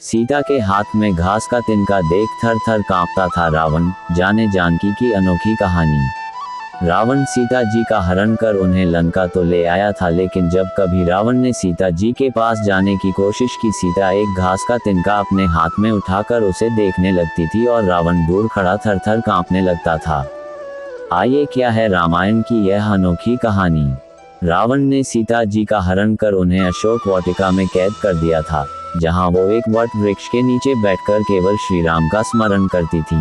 सीता के हाथ में घास का तिनका देख थर थर कांपता था रावण। जाने जानकी की अनोखी कहानी। रावण सीता जी का हरण कर उन्हें लंका तो ले आया था, लेकिन जब कभी रावण ने सीता जी के पास जाने की कोशिश की, सीता एक घास का तिनका अपने हाथ में उठाकर उसे देखने लगती थी और रावण दूर खड़ा थर थर कांपने लगता था। आइए, क्या है रामायण की यह अनोखी कहानी। रावण ने सीता जी का हरण कर उन्हें अशोक वाटिका में कैद कर दिया था, जहां वो एक वट वृक्ष के नीचे बैठकर केवल श्री राम का स्मरण करती थी।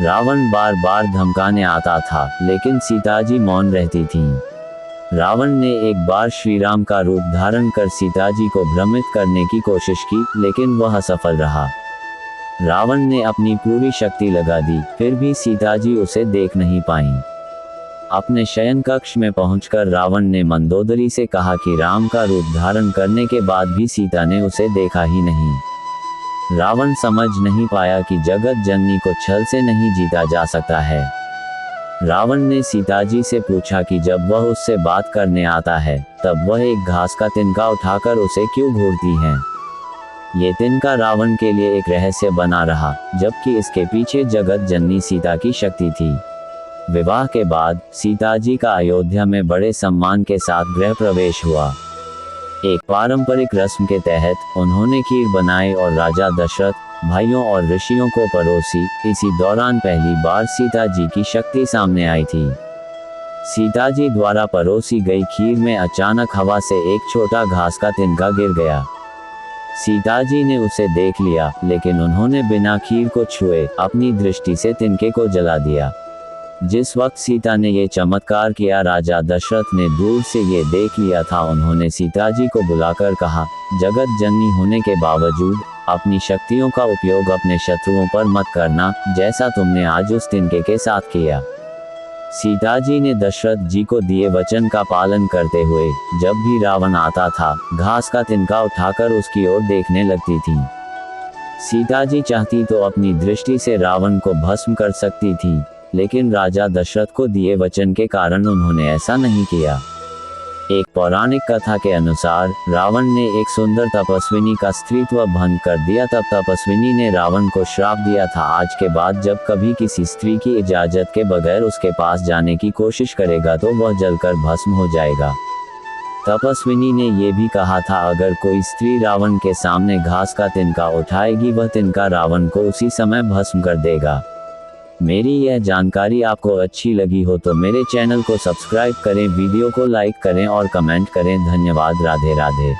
रावण बार बार धमकाने आता था, लेकिन सीता जी मौन रहती थीं। रावण ने एक बार श्री राम का रूप धारण कर सीता जी को भ्रमित करने की कोशिश की, लेकिन वह असफल रहा। रावण ने अपनी पूरी शक्ति लगा दी, फिर भी सीता जी उसे देख नहीं पाईं। अपने शयन कक्ष में पहुंचकर रावण ने मंदोदरी से कहा कि राम का रूप धारण करने के बाद भी सीता ने उसे देखा ही नहीं। रावण समझ नहीं पाया कि जगत जननी को छल से नहीं जीता जा सकता है। रावण ने सीता जी से पूछा कि जब वह उससे बात करने आता है, तब वह एक घास का तिनका उठाकर उसे क्यों घूरती हैं। ये तिनका रावण के लिए एक रहस्य बना रहा, जबकि इसके पीछे जगत जननी सीता की शक्ति थी। विवाह के बाद सीता जी का अयोध्या में बड़े सम्मान के साथ गृह प्रवेश हुआ। एक पारंपरिक रस्म के तहत उन्होंने खीर बनाई और राजा दशरथ, भाइयों और ऋषियों को परोसी। इसी दौरान पहली बार सीता जी की शक्ति सामने आई थी। सीता जी द्वारा परोसी गई खीर में अचानक हवा से एक छोटा घास का तिनका गिर गया। सीता जी ने उसे देख लिया, लेकिन उन्होंने बिना खीर को छुए अपनी दृष्टि से तिनके को जला दिया। जिस वक्त सीता ने ये चमत्कार किया, राजा दशरथ ने दूर से ये देख लिया था। उन्होंने सीता जी को बुलाकर कहा, जगत जननी होने के बावजूद अपनी शक्तियों का उपयोग अपने शत्रुओं पर मत करना, जैसा तुमने आज उस तिनके के साथ किया। सीता जी ने दशरथ जी को दिए वचन का पालन करते हुए जब भी रावण आता था, घास का तिनका उठाकर उसकी ओर देखने लगती थीं। सीता जी चाहती तो अपनी दृष्टि से रावण को भस्म कर सकती थी, लेकिन राजा दशरथ को दिए वचन के कारण उन्होंने ऐसा नहीं किया। एक पौराणिक कथा के अनुसार रावण ने एक सुंदर तपस्विनी का स्त्रीत्व भंग कर दिया। तब तपस्विनी ने रावण को श्राप दिया था, आज के बाद जब कभी किसी स्त्री की इजाजत के बगैर उसके पास जाने की कोशिश करेगा तो वह जलकर भस्म हो जाएगा। तपस्विनी ने यह भी कहा था, अगर कोई स्त्री रावण के सामने घास का तिनका उठाएगी, वह तिनका रावण को उसी समय भस्म कर देगा। मेरी यह जानकारी आपको अच्छी लगी हो तो मेरे चैनल को सब्सक्राइब करें, वीडियो को लाइक करें और कमेंट करें। धन्यवाद। राधे राधे।